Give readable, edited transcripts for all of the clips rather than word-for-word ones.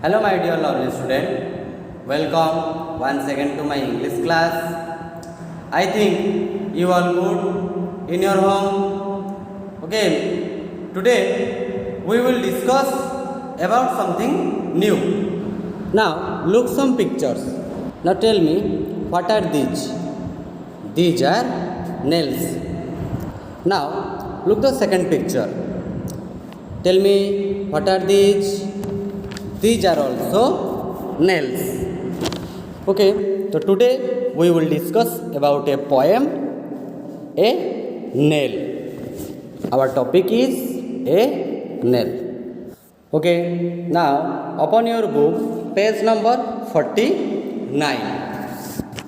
Hello my dear lovely student, welcome once again to my English class. I think you are good in your home. Okay, today we will discuss about something new. Now look some pictures. Now tell me, what are these? These are nails. Now look the second picture. Tell me, what are these? These are also nails. Okay, so today we will discuss about a poem, a nail. Our topic is a nail. Okay, now open your book, page number 49.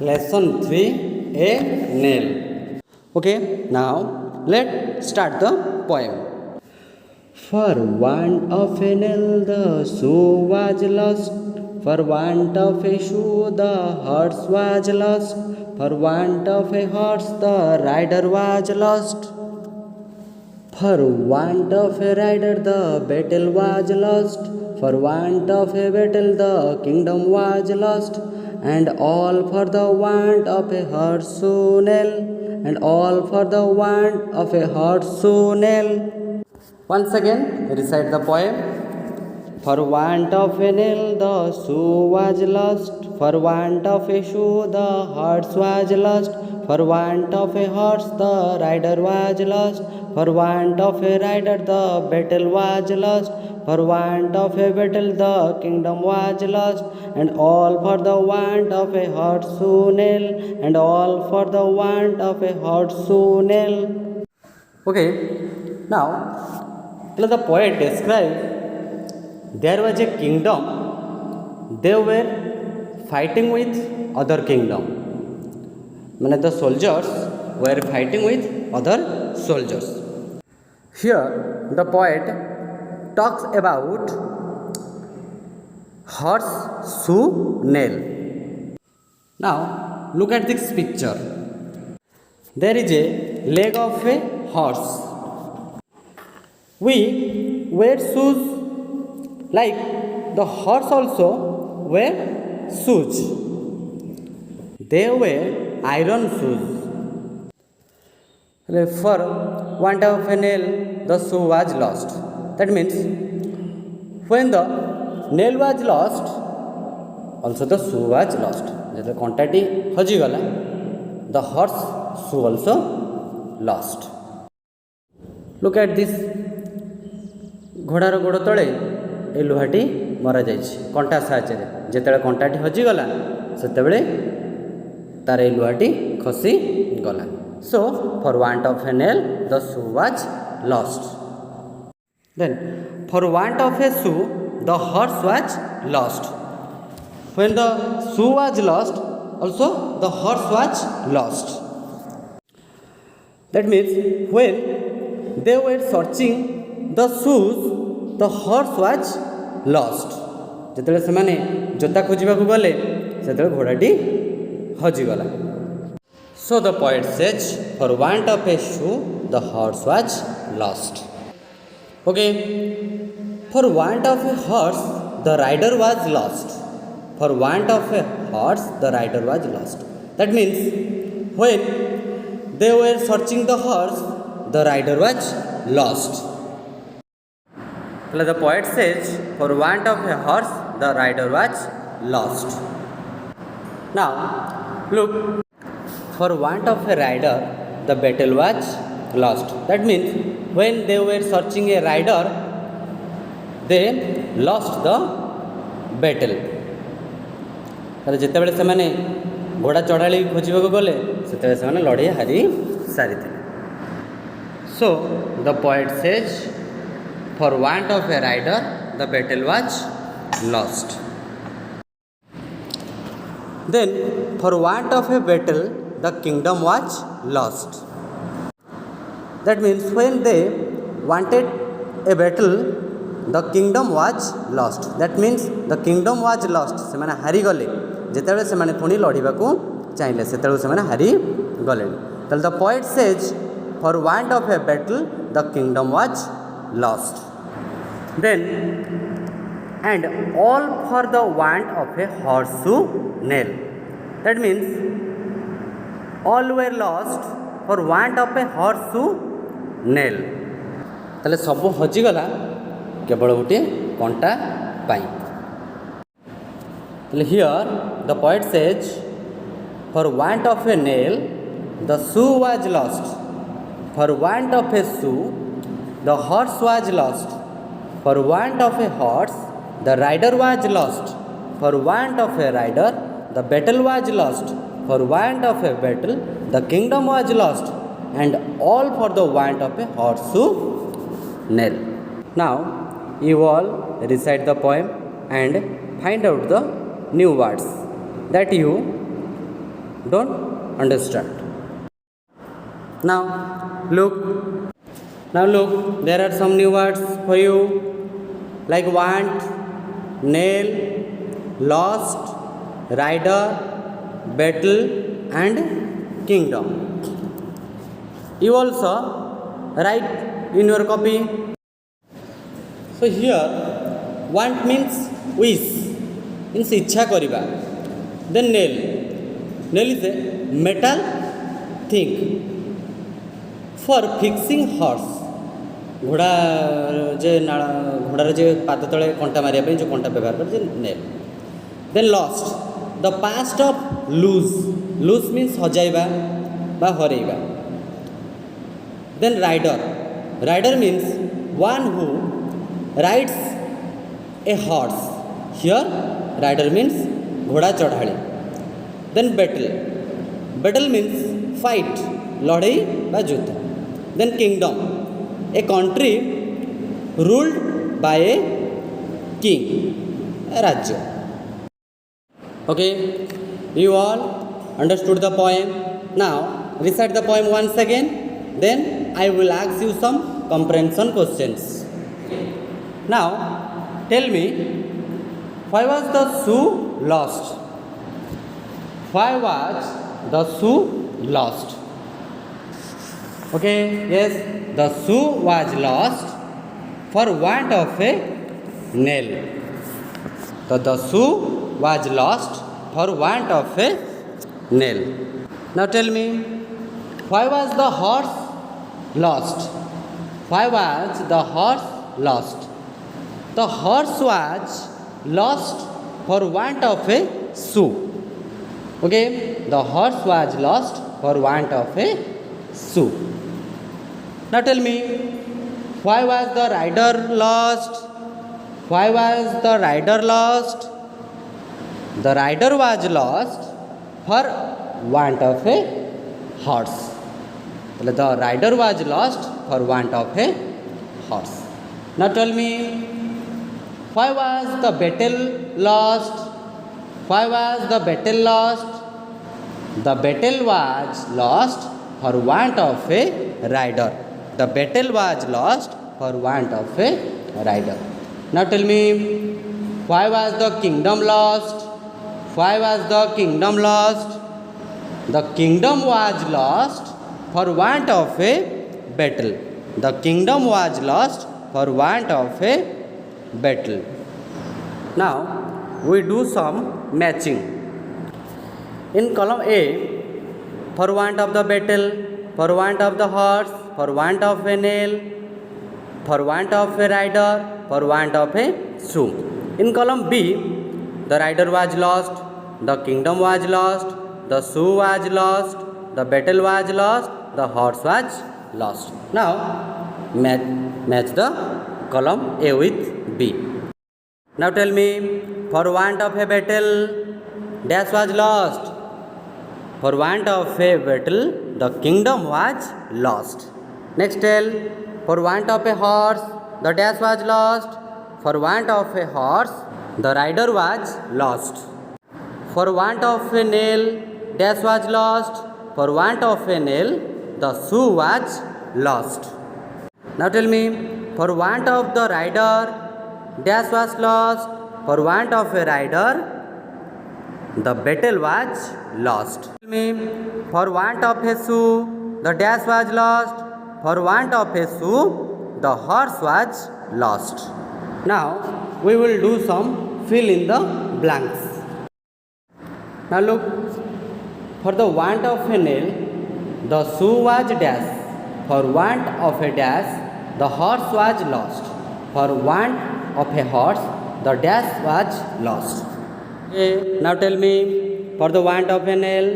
Lesson 3, a nail. Okay, now let's start the poem. For want of a nail the shoe was lost, for want of a shoe the horse was lost, for want of a horse the rider was lost, for want of a rider the battle was lost, for want of a battle the kingdom was lost, and all for the want of a horseshoe nail, and all for the want of a horseshoe nail. Once again, recite the poem. For want of a nail the shoe was lost, for want of a shoe the horse was lost, for want of a horse the rider was lost, for want of a rider the battle was lost, for want of a battle the kingdom was lost, and all for the want of a horseshoe nail, and all for the want of a horseshoe nail. Okay, now the poet described there was a kingdom, they were fighting with other kingdom. The soldiers were fighting with other soldiers. Here the poet talks about horseshoe nail. Now look at this picture. There is a leg of a horse. We wear shoes like the horse also wear shoes. They wear iron shoes. For want of a nail, the shoe was lost. That means when the nail was lost, also the shoe was lost. The contact hajigala, the horse shoe also lost. Look at this. घोड़ार गोड़ तले ये लुहाटी मरा जाइए कंटा साहाଯ୍य जिते कंटाटी हजिगला से तार लुहाटी खसी गला. So for want of a nail the shoe was lost. Then for want of a shoe the horse was lost. When the shoe was lost also the horse was lost. That means when they were searching the shoes, the horse was lost. जिते से माने जोता खोजा गले से घोड़ाटी हजिगला. So the poet says, for want of a shoe the horse was lost. Okay, for want of a horse the rider was lost. For want of a horse the rider was lost. That means when they were searching the horse, the rider was lost. The poet says, for want of a horse the rider was lost. Now look, for want of a rider the battle was lost. That means when they were searching a rider, they lost the battle. जिते से मैंने घोड़ा चढ़ाई खोजा गले से लड़े हारी सारी. So the poet says, for want of a rider the battle was lost. Then for want of a battle the kingdom was lost. That means when they wanted a battle the kingdom was lost. That means the kingdom was lost. से मैंने हारी गले जिते से मैंने पुणी लड़ाक चाहिए से हारी गले. The poet says, for want of a battle the kingdom was lost. Then and all for the want of a horseshoe nail. That means all were lost for want of a horseshoe nail. ତାହେଲେ ସବୁ ହଜିଗଲା କେବଳ ଗୋଟିଏ କଣ୍ଟା ପାଇଁ. ତାହେଲେ here the poet says, for want of a nail the shoe was lost, for want of a shoe the horse was lost, for want of a horse the rider was lost, for want of a rider the battle was lost, for want of a battle the kingdom was lost, and all for the want of a horseshoe nail. Now you all recite the poem and find out the new words that you don't understand. Now look, there are some new words for you, like want, nail, lost, rider, battle and kingdom. You also write in your copy. So here want means wish, means इच्छा करिबा. Then nail is a metal thing for fixing horse. घोड़ा जे घोड़ार जे पाद तले कंटा मारिया जो कंटा व्यवहार कर nail. Then lost, the past of lose means हजाइबा बा हरेइबा. Then rider means one who rides a horse. Here rider means घोड़ा चढ़ाड़ी. Then battle means fight, लड़ाई बा युद्ध. Then kingdom, a country ruled by a king, a राज्य. Okay, you all understood the poem. Now recite the poem once again, then I will ask you some comprehension questions. Now tell me, why was the shoe lost? Why was the shoe lost? Okay, yes, the shoe was lost for want of a nail. So the shoe was lost for want of a nail. Now tell me, why was the horse lost? Why was the horse lost? The horse was lost for want of a shoe. Okay, the horse was lost for want of a shoe. Now tell me, why was the rider lost? Why was the rider lost? The rider was lost for want of a horse. The rider was lost for want of a horse. Now tell me, why was the battle lost? Why was the battle lost? The battle was lost for want of a rider. The battle was lost for want of a rider. Now tell me, why was the kingdom lost? Why was the kingdom lost? The kingdom was lost for want of a battle. The kingdom was lost for want of a battle. Now we do some matching. In column A, for want of the battle, for want of the horse, for want of a nail, for want of a rider, for want of a shoe. In column B, the rider was lost, the kingdom was lost, the shoe was lost, the battle was lost, the horse was lost. Now match the column A with B. Now tell me, for want of a battle, dash was lost. For want of a battle, the kingdom was lost. Next tell, for want of a horse, the dash was lost. For want of a horse, the rider was lost. For want of a nail, dash was lost. For want of a nail, the shoe was lost. Now tell me, for want of the rider, dash was lost. For want of a rider, the battle was lost. Tell me, for want of a shoe, the dash was lost. For want of a shoe, the horse was lost. Now we will do some fill in the blanks. Now look, for the want of a nail, the shoe was dash. For want of a dash, the horse was lost. For want of a horse, the dash was lost. Okay, now tell me, for the want of a nail,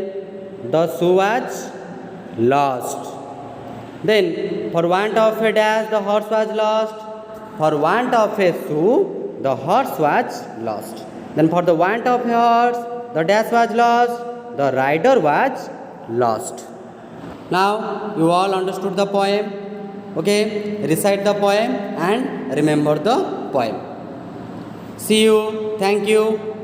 the shoe was lost. Then, for want of a dash, the horse was lost. For want of a shoe, the horse was lost. Then, for the want of a horse, the dash was lost. The rider was lost. Now, you all understood the poem. Okay, recite the poem and remember the poem. See you. Thank you.